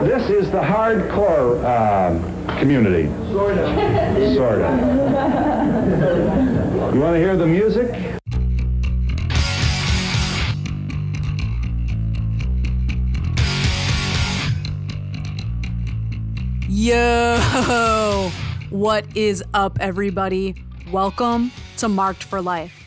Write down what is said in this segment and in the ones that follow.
This is the hardcore community. Sorta. You want to hear the music? Yo! What is up, everybody? Welcome to Marked for Life.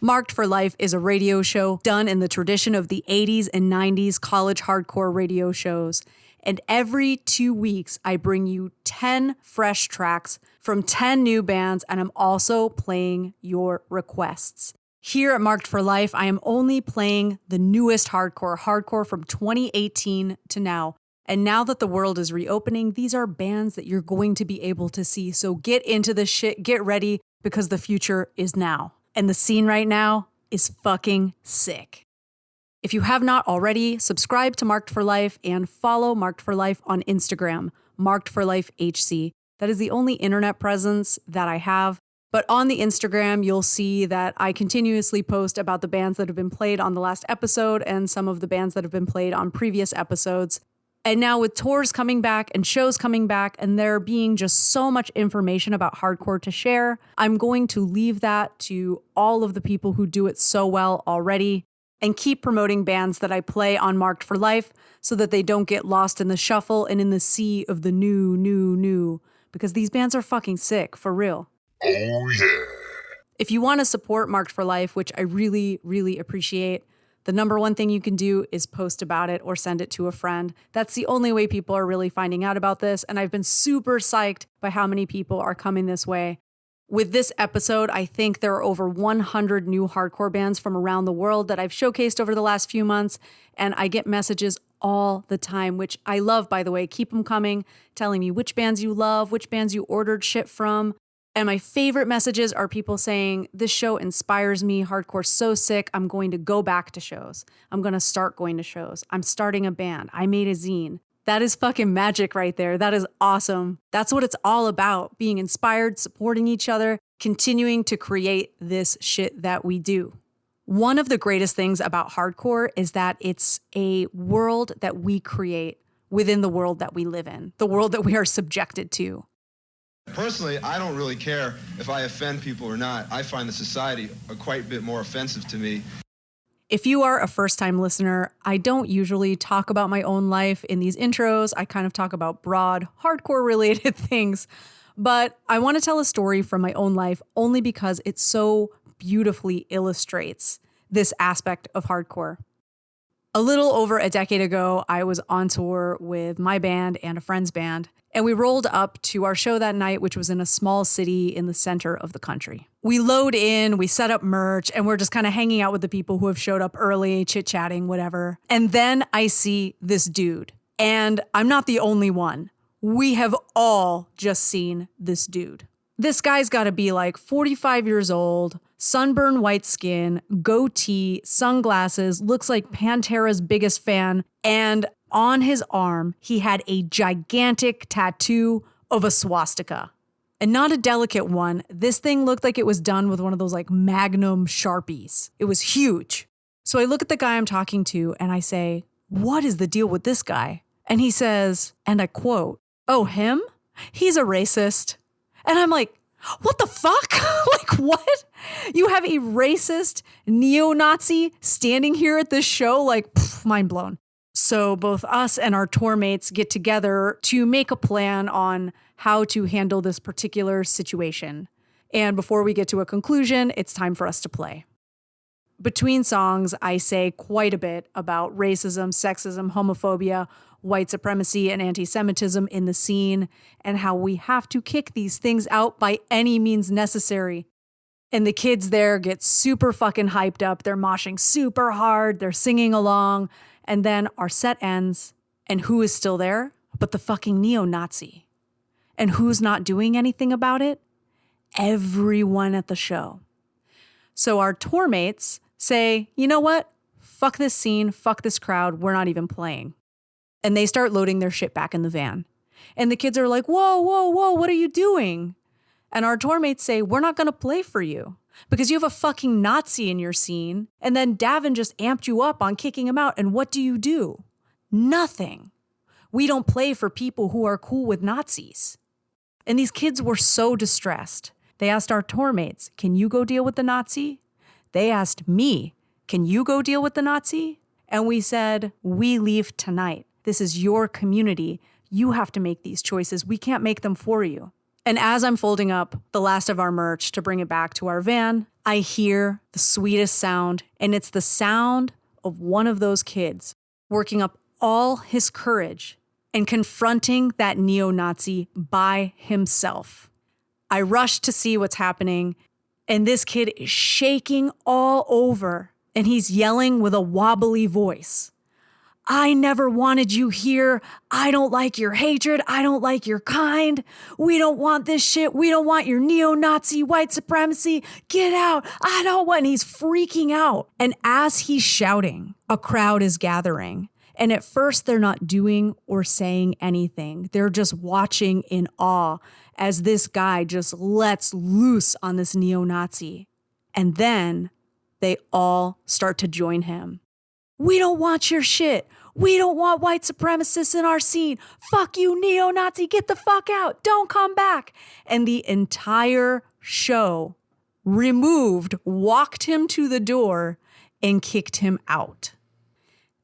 Marked for Life is a radio show done in the tradition of the 80s and 90s college hardcore radio shows. And every 2 weeks, I bring you 10 fresh tracks from 10 new bands, and I'm also playing your requests. Here at Marked for Life, I am only playing the newest hardcore from 2018 to now. And now that the world is reopening, these are bands that you're going to be able to see. So get into the shit, get ready, because the future is now. And the scene right now is fucking sick. If you have not already, subscribe to Marked for Life and follow Marked for Life on Instagram, Marked for Life HC. That is the only internet presence that I have. But on the Instagram, you'll see that I continuously post about the bands that have been played on the last episode and some of the bands that have been played on previous episodes. And now with tours coming back and shows coming back and there being just so much information about hardcore to share, I'm going to leave that to all of the people who do it so well already and keep promoting bands that I play on Marked for Life so that they don't get lost in the shuffle and in the sea of the new, because these bands are fucking sick, for real. Oh yeah. If you want to support Marked for Life, which I really, really appreciate, the number one thing you can do is post about it or send it to a friend. That's the only way people are really finding out about this, and I've been super psyched by how many people are coming this way. With this episode, I think there are over 100 new hardcore bands from around the world that I've showcased over the last few months, and I get messages all the time, which I love, by the way. Keep them coming, telling me which bands you love, which bands you ordered shit from. And my favorite messages are people saying, this show inspires me, hardcore's so sick, I'm going to go back to shows. I'm going to start going to shows. I'm starting a band. I made a zine. That is fucking magic right there. That is awesome. That's what it's all about, being inspired, supporting each other, continuing to create this shit that we do. One of the greatest things about hardcore is that it's a world that we create within the world that we live in, the world that we are subjected to. Personally, I don't really care if I offend people or not. I find the society quite a bit more offensive to me. If you are a first-time listener, I don't usually talk about my own life in these intros. I kind of talk about broad, hardcore-related things. But I want to tell a story from my own life only because it so beautifully illustrates this aspect of hardcore. A little over a decade ago, I was on tour with my band and a friend's band, and we rolled up to our show that night, which was in a small city in the center of the country. We load in, we set up merch, and we're just kind of hanging out with the people who have showed up early, chit-chatting, whatever. And then I see this dude, and I'm not the only one. We have all just seen this dude. This guy's got to be like 45 years old, sunburned white skin, goatee, sunglasses, looks like Pantera's biggest fan, and on his arm, he had a gigantic tattoo of a swastika. And not a delicate one. This thing looked like it was done with one of those like Magnum Sharpies. It was huge. So I look at the guy I'm talking to and I say, what is the deal with this guy? And he says, and I quote, "Oh, him? He's a racist." And I'm like, what the fuck? Like, what? You have a racist neo-Nazi standing here at this show? Like, mind blown. So both us and our tour mates get together to make a plan on how to handle this particular situation. And before we get to a conclusion, it's time for us to play. Between songs, I say quite a bit about racism, sexism, homophobia, white supremacy, and anti-Semitism in the scene, and how we have to kick these things out by any means necessary. And the kids there get super fucking hyped up. They're moshing super hard. They're singing along. And then our set ends, and who is still there but the fucking neo-Nazi? And who's not doing anything about it? Everyone at the show. So our tour mates say, you know what? Fuck this scene, fuck this crowd, we're not even playing. And they start loading their shit back in the van. And the kids are like, whoa, what are you doing? And our tour mates say, we're not going to play for you because you have a fucking Nazi in your scene. And then Davin just amped you up on kicking him out. And what do? Nothing. We don't play for people who are cool with Nazis. And these kids were so distressed. They asked our tour mates, can you go deal with the Nazi? They asked me, can you go deal with the Nazi? And we said, we leave tonight. This is your community. You have to make these choices. We can't make them for you. And as I'm folding up the last of our merch to bring it back to our van, I hear the sweetest sound, and it's the sound of one of those kids working up all his courage and confronting that neo-Nazi by himself. I rush to see what's happening, and this kid is shaking all over, and he's yelling with a wobbly voice. I never wanted you here. I don't like your hatred. I don't like your kind. We don't want this shit. We don't want your neo-Nazi white supremacy. Get out. I don't want. And he's freaking out. And as he's shouting, a crowd is gathering. And at first, they're not doing or saying anything. They're just watching in awe as this guy just lets loose on this neo-Nazi. And then they all start to join him. We don't want your shit. We don't want white supremacists in our scene. Fuck you, neo-Nazi. Get the fuck out. Don't come back. And the entire show walked him to the door and kicked him out.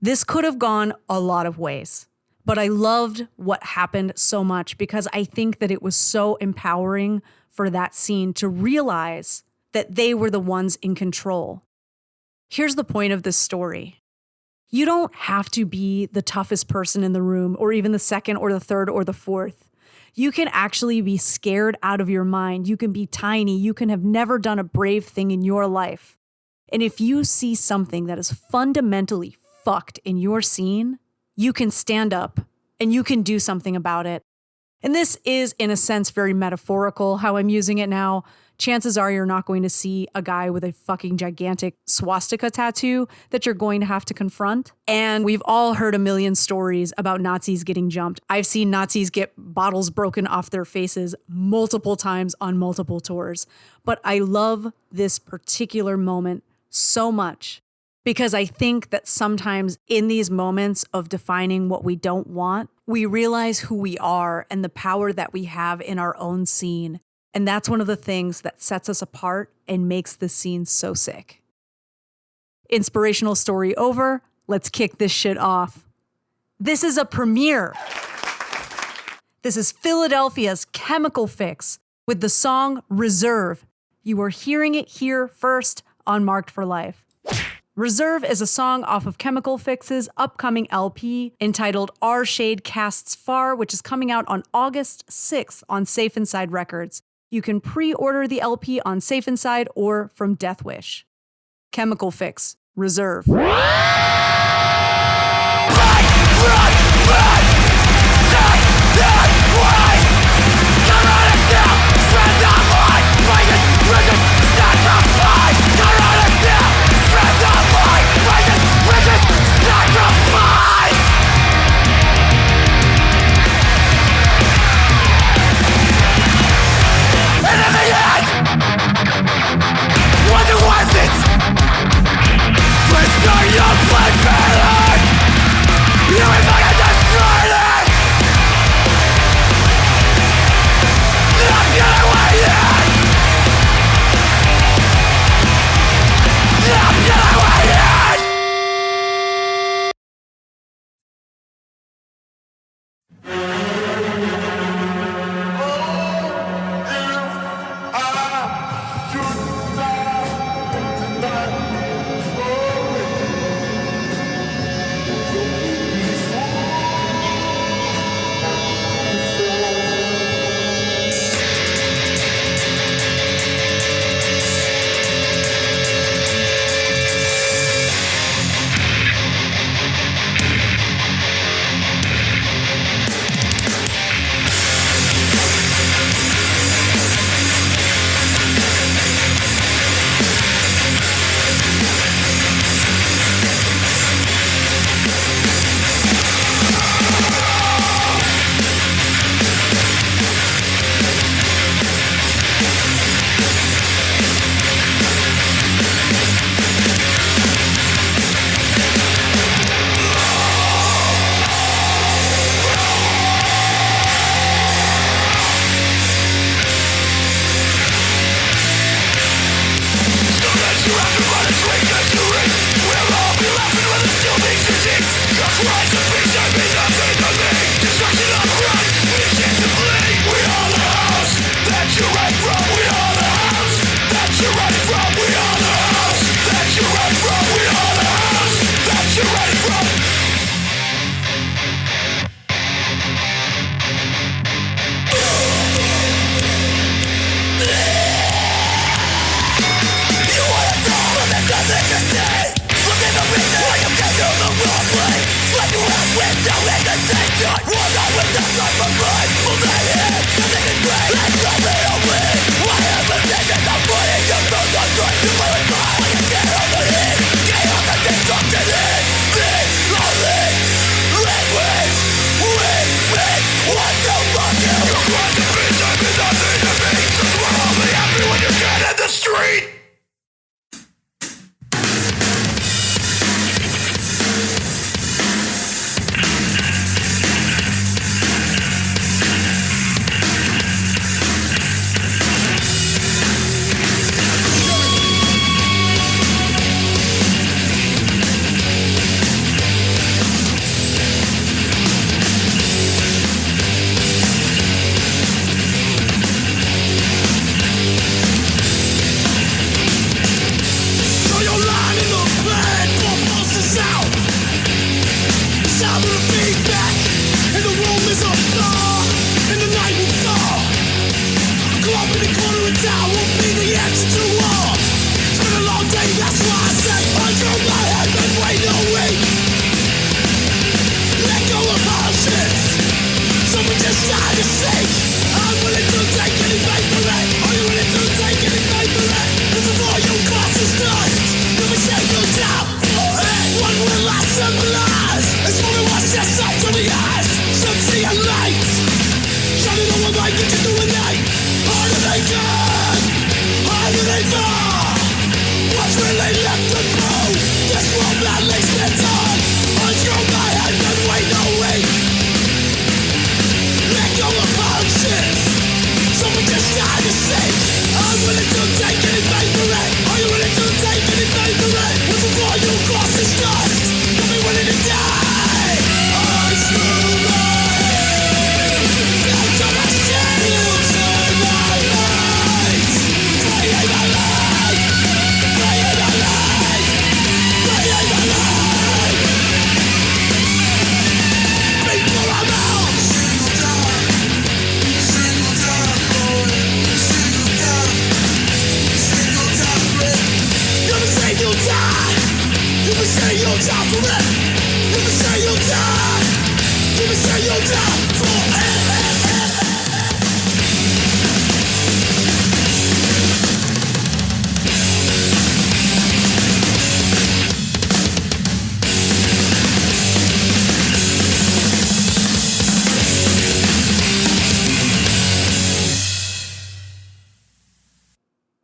This could have gone a lot of ways, but I loved what happened so much because I think that it was so empowering for that scene to realize that they were the ones in control. Here's the point of this story. You don't have to be the toughest person in the room or even the second or the third or the fourth. You can actually be scared out of your mind. You can be tiny. You can have never done a brave thing in your life. And if you see something that is fundamentally fucked in your scene, you can stand up and you can do something about it. And this is, in a sense, very metaphorical how I'm using it now. Chances are you're not going to see a guy with a fucking gigantic swastika tattoo that you're going to have to confront. And we've all heard a million stories about Nazis getting jumped. I've seen Nazis get bottles broken off their faces multiple times on multiple tours. But I love this particular moment so much because I think that sometimes in these moments of defining what we don't want, we realize who we are and the power that we have in our own scene. And that's one of the things that sets us apart and makes the scene so sick. Inspirational story over. Let's kick this shit off. This is a premiere. This is Philadelphia's Chemical Fix with the song Reserve. You are hearing it here first on Marked for Life. Reserve is a song off of Chemical Fix's upcoming LP entitled Our Shade Casts Far, which is coming out on August 6th on Safe Inside Records. You can pre-order the LP on Safe Inside or from Death Wish. Chemical Fix, Reserve. You ain't fucking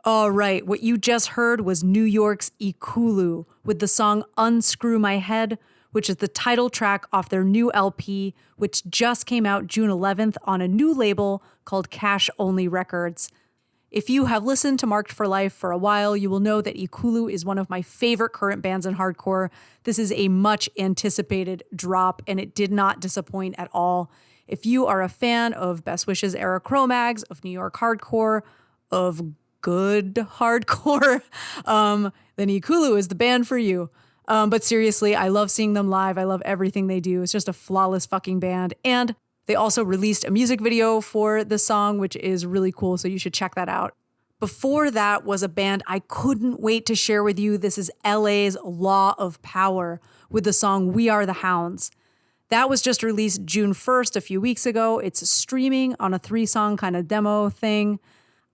All right, what you just heard was New York's Ekulu with the song Unscrew My Head, which is the title track off their new LP, which just came out June 11th on a new label called Cash Only Records. If you have listened to Marked for Life for a while, you will know that Ekulu is one of my favorite current bands in hardcore. This is a much anticipated drop, and it did not disappoint at all. If you are a fan of Best Wishes era Cro-Mags, of New York hardcore, of good hardcore, then Ekulu is the band for you. But seriously, I love seeing them live. I love everything they do. It's just a flawless fucking band. And they also released a music video for the song, which is really cool, so you should check that out. Before that was a band I couldn't wait to share with you. This is LA's Law of Power with the song We Are the Hounds. That was just released June 1st, a few weeks ago. It's streaming on a 3-song kind of demo thing.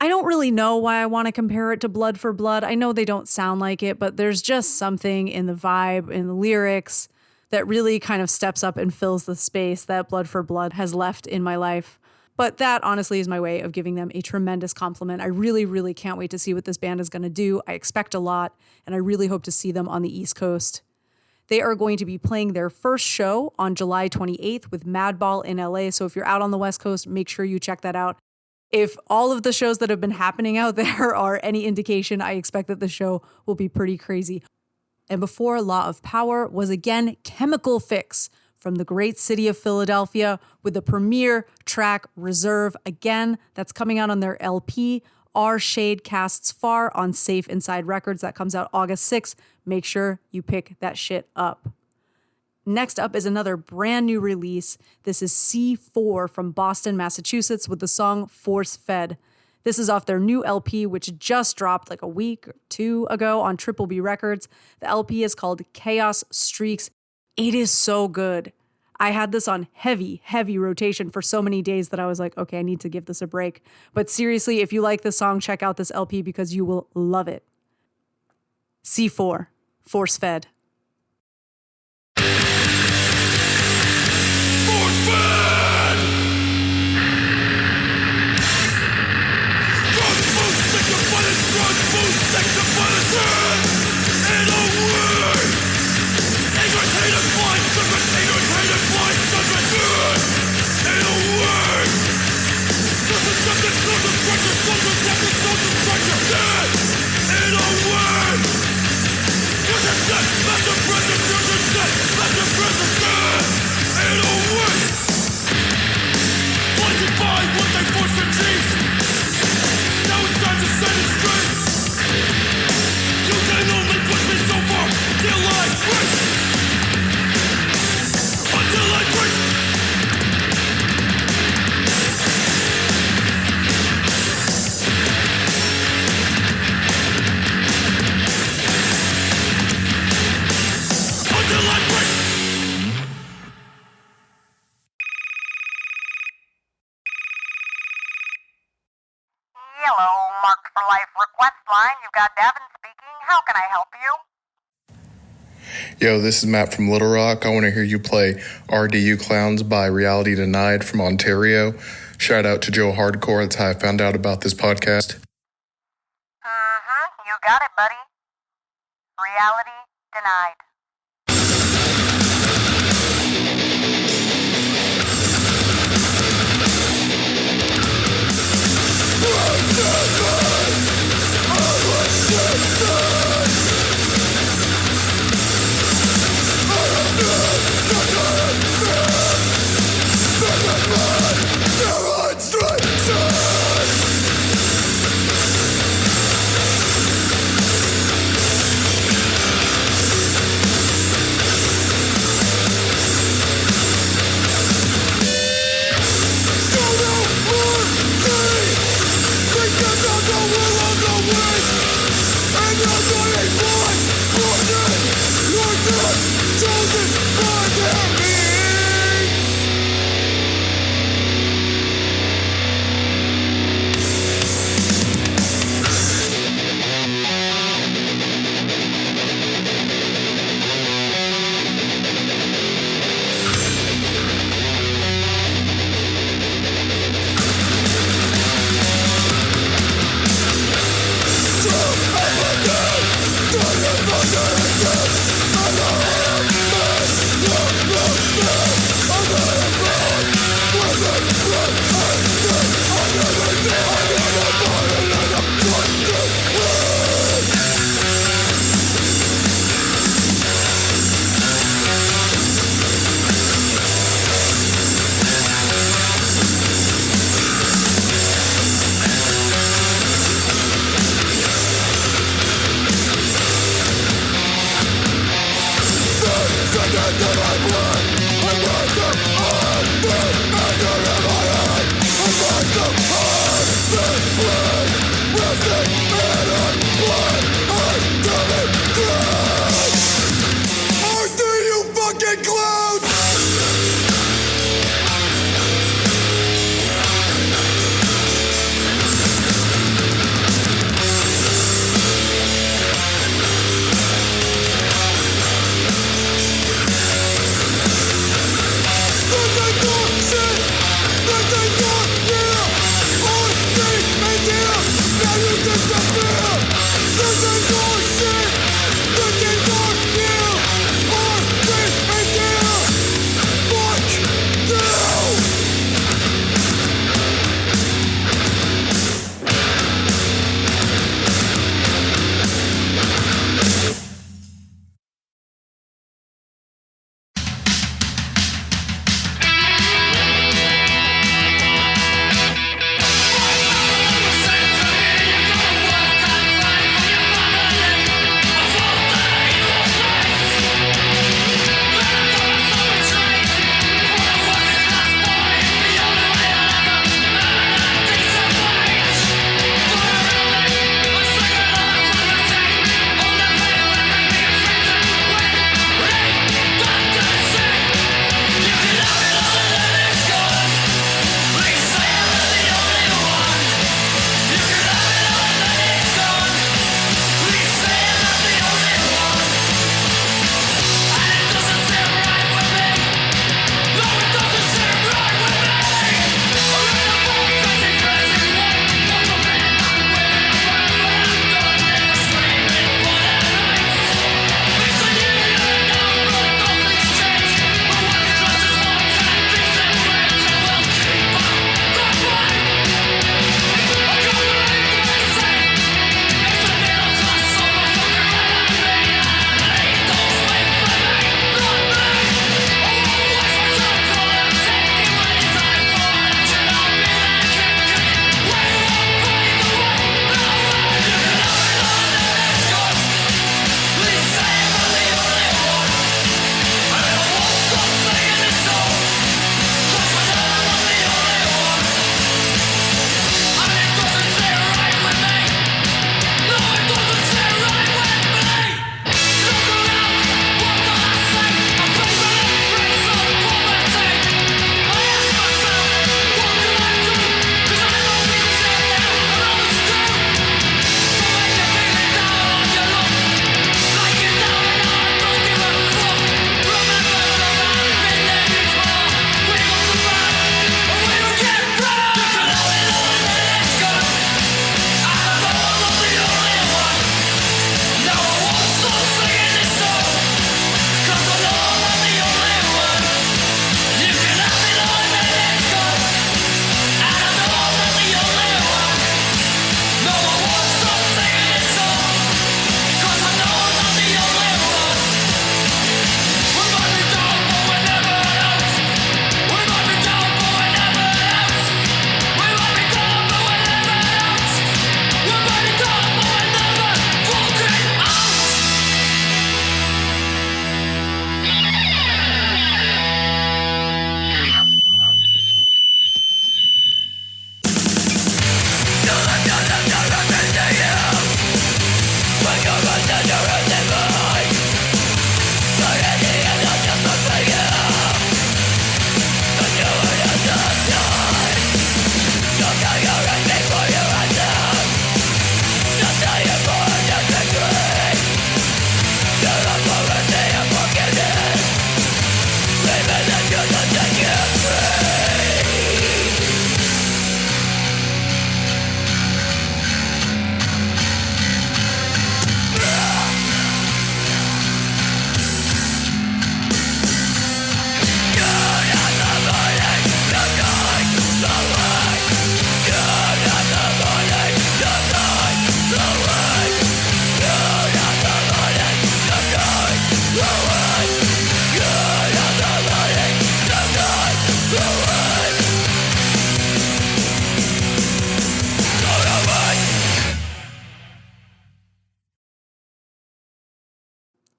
I don't really know why I want to compare it to Blood for Blood. I know they don't sound like it, but there's just something in the vibe, in the lyrics, that really kind of steps up and fills the space that Blood for Blood has left in my life. But that honestly is my way of giving them a tremendous compliment. I really, really can't wait to see what this band is going to do. I expect a lot, and I really hope to see them on the East Coast. They are going to be playing their first show on July 28th with Madball in LA. So if you're out on the West Coast, make sure you check that out. If all of the shows that have been happening out there are any indication, I expect that the show will be pretty crazy. And before Law of Power was again Chemical Fix from the great city of Philadelphia with the premiere track Reserve. Again, that's coming out on their LP, Our Shade Casts Far, on Safe Inside Records. That comes out August 6th. Make sure you pick that shit up. Next up is another brand new release. This is C4 from Boston, Massachusetts with the song Force Fed. This is off their new LP, which just dropped like a week or two ago on Triple B Records. The LP is called Chaos Streaks. It is so good. I had this on heavy rotation for so many days that I was like, okay, I need to give this a break. But seriously, if you like this song, check out this LP because you will love it. C4, Force Fed. Force Fed! Drug food, stick to violence, drug food, stick to violence, in a way! Ignorant, hated, blind, judgment, ignorant, hated, blind, judgment, in a way! Social justice, social structure, social justice, social structure, in a way! Master present, master present, in a way! Blinded by what they force to achieve. Now it's time to set it straight. You can only push me so far till I break. Until I break. Until I break. Hello, Mark for Life request line. You've got Davin speaking. How can I help you? Yo, this is Matt from Little Rock. I want to hear you play RDU Clowns by Reality Denied from Ontario. Shout out to Joe Hardcore. That's how I found out about this podcast. You got it, buddy. Reality Denied. Demonstration!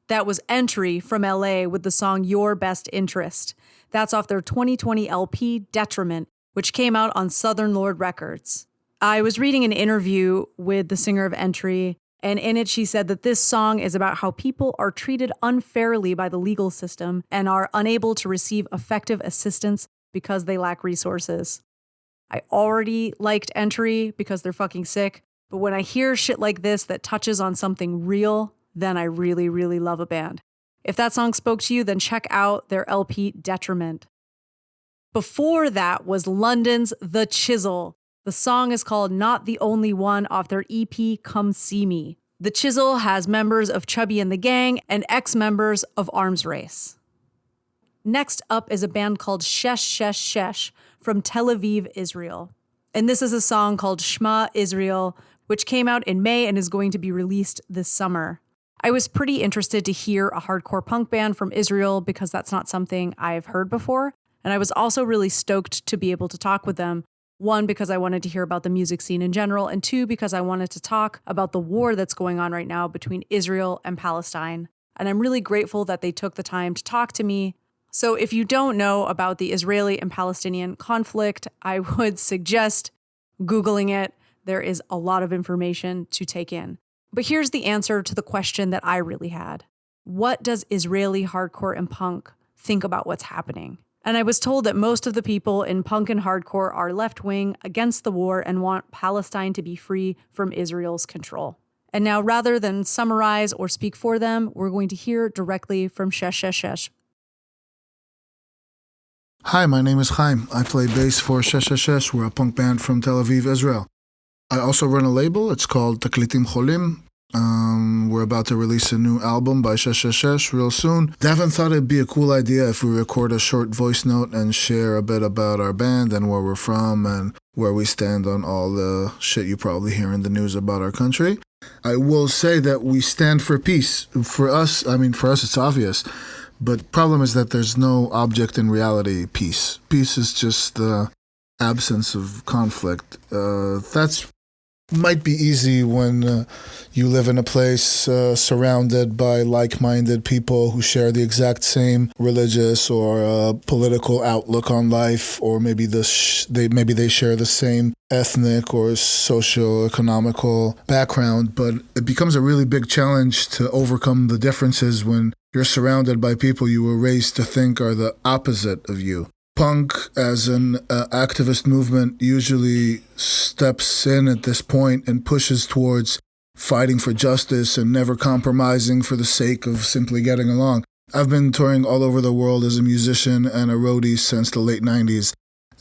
That was Entry from LA with the song Your Best Interest. That's off their 2020 LP Detriment, which came out on Southern Lord Records. I was reading an interview with the singer of Entry, and in it she said that this song is about how people are treated unfairly by the legal system and are unable to receive effective assistance because they lack resources. I already liked Entry because they're fucking sick, but when I hear shit like this that touches on something real, then I really, really love a band. If that song spoke to you, then check out their LP Detriment. Before that was London's The Chisel. The song is called Not the Only One off their EP Come See Me. The Chisel has members of Chubby and the Gang and ex-members of Arms Race. Next up is a band called Shesh, Shesh, Shesh from Tel Aviv, Israel. And this is a song called Shma, Israel, which came out in May and is going to be released this summer. I was pretty interested to hear a hardcore punk band from Israel because that's not something I've heard before. And I was also really stoked to be able to talk with them. One, because I wanted to hear about the music scene in general, and two, because I wanted to talk about the war that's going on right now between Israel and Palestine. And I'm really grateful that they took the time to talk to me. So if you don't know about the Israeli and Palestinian conflict, I would suggest Googling it. There is a lot of information to take in. But here's the answer to the question that I really had. What does Israeli hardcore and punk think about what's happening? And I was told that most of the people in punk and hardcore are left-wing, against the war, and want Palestine to be free from Israel's control. And now, rather than summarize or speak for them, we're going to hear directly from Shesh, Shesh, Shesh. Hi, my name is Haim. I play bass for Shesh, Shesh, Shesh. We're a punk band from Tel Aviv, Israel. I also run a label. It's called TAKLITIM-HOLIM. We're about to release a new album by Shesh, Shesh, Shesh real soon. Devin thought it'd be a cool idea if we record a short voice note and share a bit about our band and where we're from and where we stand on all the shit you probably hear in the news about our country. I will say that we stand for peace. For us it's obvious. But problem is that there's no object in reality peace. Peace is just the absence of conflict. That's might be easy when you live in a place surrounded by like-minded people who share the exact same religious or political outlook on life, or maybe they share the same ethnic or socio-economical background. But it becomes a really big challenge to overcome the differences when you're surrounded by people you were raised to think are the opposite of you. Punk, as an activist movement, usually steps in at this point and pushes towards fighting for justice and never compromising for the sake of simply getting along. I've been touring all over the world as a musician and a roadie since the late 90s,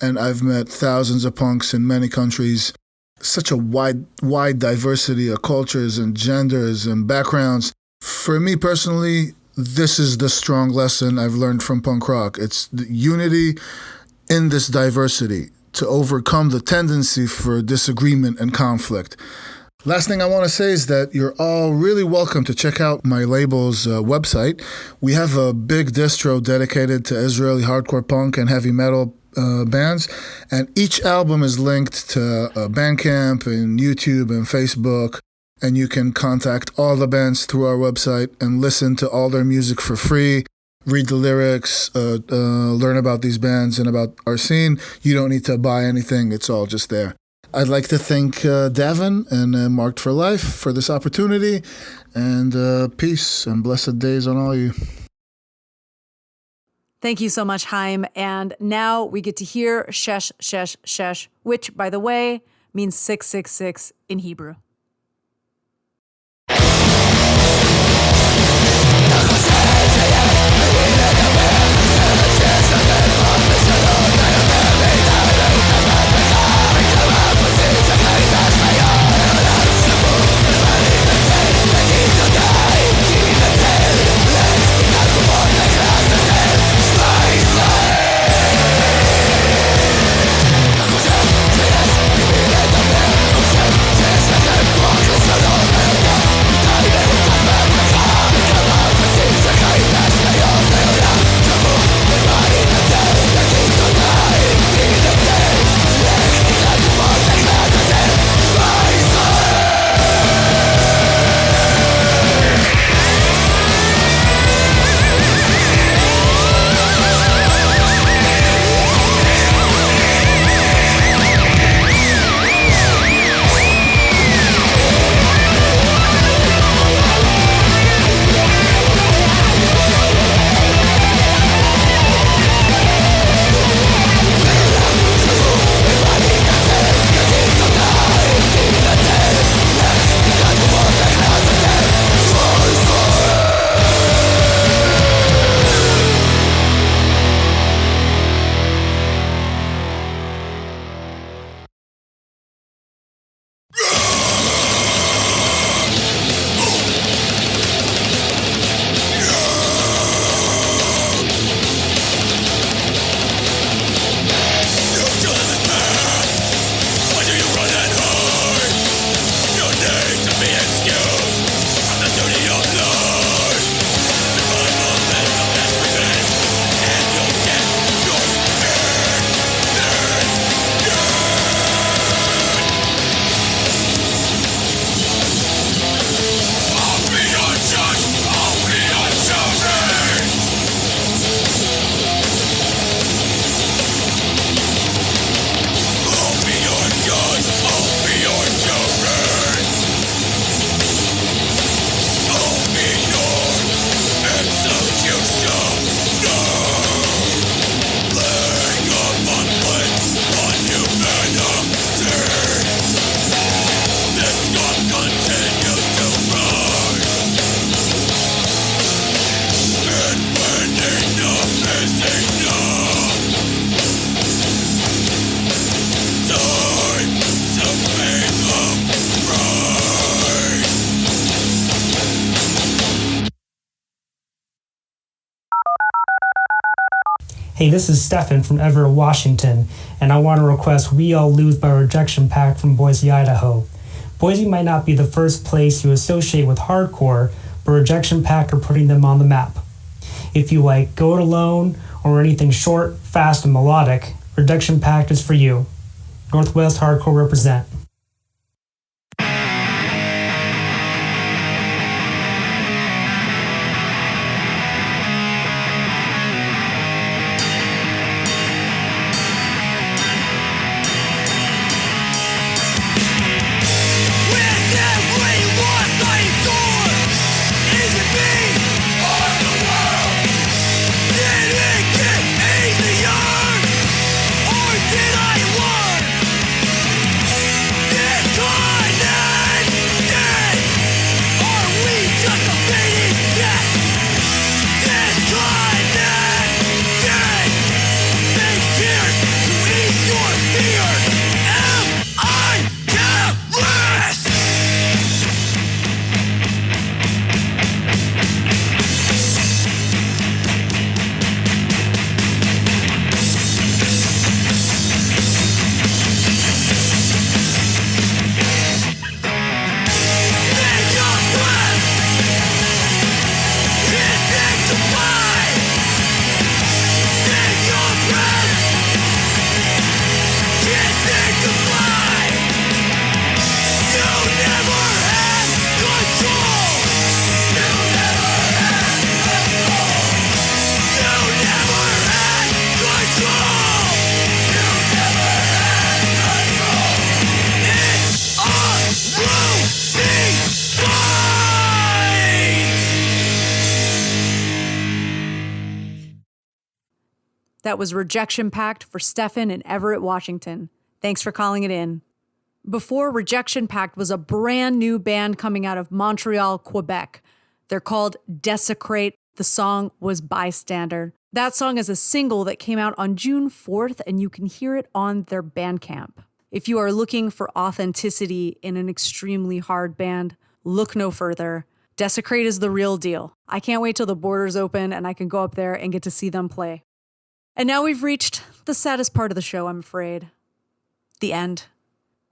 and I've met thousands of punks in many countries. Such a wide diversity of cultures and genders and backgrounds. For me personally, this is the strong lesson I've learned from punk rock. It's the unity in this diversity to overcome the tendency for disagreement and conflict. Last thing I want to say is that you're all really welcome to check out my label's website. We have a big distro dedicated to Israeli hardcore punk and heavy metal bands, and each album is linked to Bandcamp and YouTube and Facebook. And you can contact all the bands through our website and listen to all their music for free, read the lyrics, learn about these bands and about our scene. You don't need to buy anything. It's all just there. I'd like to thank Davin and Marked for Life for this opportunity, and peace and blessed days on all you. Thank you so much, Haim. And now we get to hear Shesh, Shesh, Shesh, which, by the way, means 666 in Hebrew. Yes, Hey, this is Stefan from Everett, Washington, and I want to request We All Lose by Rejection Pact from Boise, Idaho. Boise might not be the first place you associate with hardcore, but Rejection Pact are putting them on the map. If you like Go It Alone or anything short, fast, and melodic, Rejection Pact is for you. Northwest Hardcore represent. That was Rejection Pact for Stefan in Everett, Washington. Thanks for calling it in. Before, Rejection Pact was a brand new band coming out of Montreal, Quebec. They're called Desecrate. The song was Bystander. That song is a single that came out on June 4th, and you can hear it on their Bandcamp. If you are looking for authenticity in an extremely hard band, look no further. Desecrate is the real deal. I can't wait till the borders open and I can go up there and get to see them play. And now we've reached the saddest part of the show, I'm afraid. The end.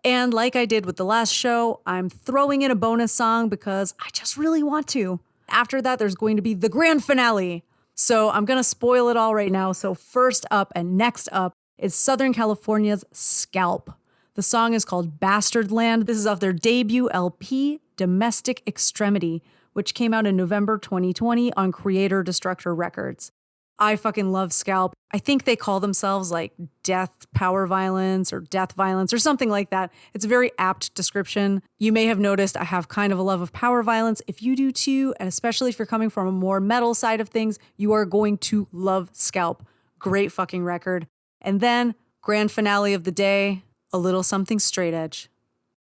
And like I did with the last show, I'm throwing in a bonus song because I just really want to. After that, there's going to be the grand finale. So I'm going to spoil it all right now. So first up and next up is Southern California's Scalp. The song is called Bastard Land. This is off their debut LP, Domestic Extremity, which came out in November 2020 on Creator Destructor Records. I fucking love Scalp. I think they call themselves like Death Power Violence or Death Violence or something like that. It's a very apt description. You may have noticed I have kind of a love of power violence. If you do too, and especially if you're coming from a more metal side of things, you are going to love Scalp. Great fucking record. And then, grand finale of the day, a little something straight edge.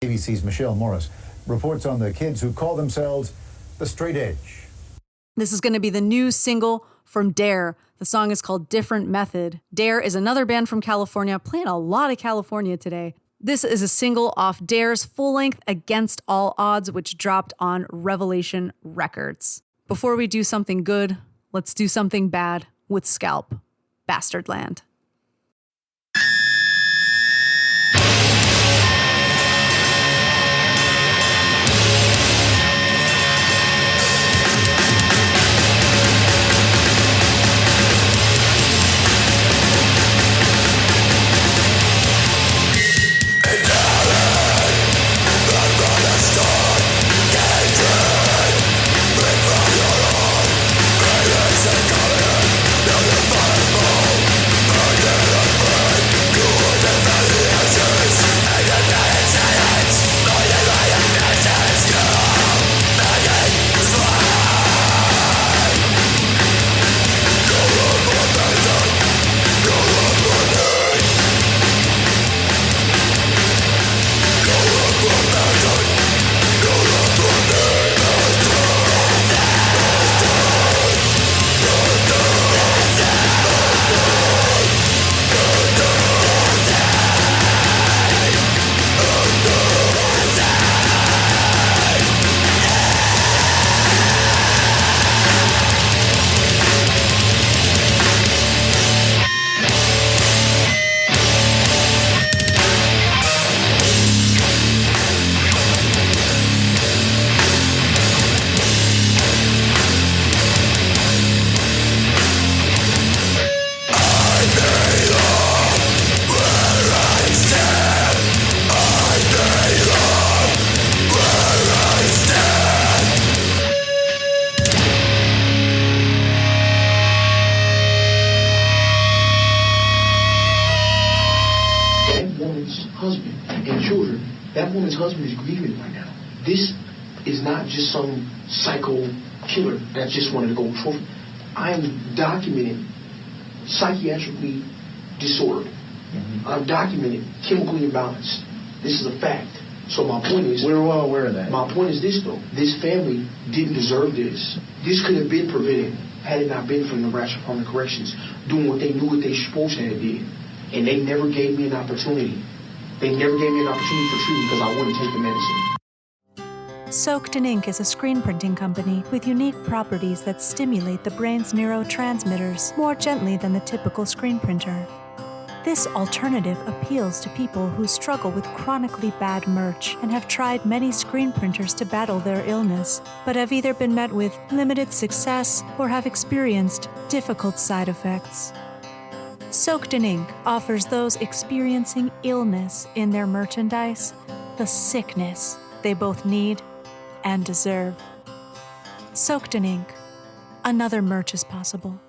ABC's Michelle Morris reports on the kids who call themselves the Straight Edge. This is going to be the new single from Dare. The song is called Different Method. Dare is another band from California, playing a lot of California today. This is a single off Dare's full-length Against All Odds, which dropped on Revelation Records. Before we do something good, let's do something bad with Scalp. Bastard Land. Second that woman's husband and children, that woman's husband is grieving right now. This is not just some psycho killer that just wanted to go trophy. I am documenting psychiatrically disordered. I'm documenting chemically imbalanced. This is a fact. So my point is, We're well aware of that. my point is this, though. This family didn't deserve this. This could have been prevented had it not been for the Nebraska Department of Corrections doing what they knew what they supposed to have did. And they never gave me an opportunity. They never gave me an opportunity for treatment because I wouldn't take the medicine. Soaked in Ink is a screen printing company with unique properties that stimulate the brain's neurotransmitters more gently than the typical screen printer. This alternative appeals to people who struggle with chronically bad merch and have tried many screen printers to battle their illness, but have either been met with limited success or have experienced difficult side effects. Soaked in Ink offers those experiencing illness in their merchandise the sickness they both need and deserve. Soaked in Ink. Another merch is possible.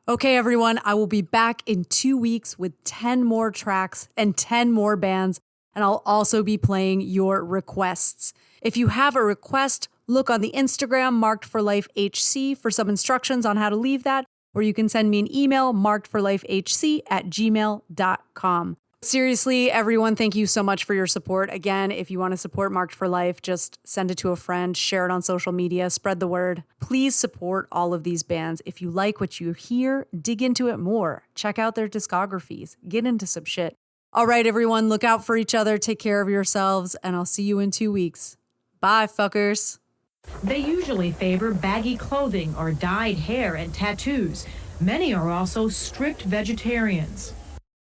Okay, everyone, I will be back in 2 weeks with 10 more tracks and 10 more bands, and I'll also be playing your requests. If you have a request, look on the Instagram, Marked for Life HC, for some instructions on how to leave that, or you can send me an email, markedforlifehc@gmail.com. Seriously, everyone, thank you so much for your support. Again, if you want to support Marked for Life, just send it to a friend, share it on social media, spread the word. Please support all of these bands. If you like what you hear, dig into it more. Check out their discographies. Get into some shit. All right, everyone, look out for each other. Take care of yourselves, and I'll see you in 2 weeks. Bye, fuckers. They usually favor baggy clothing or dyed hair and tattoos. Many are also strict vegetarians.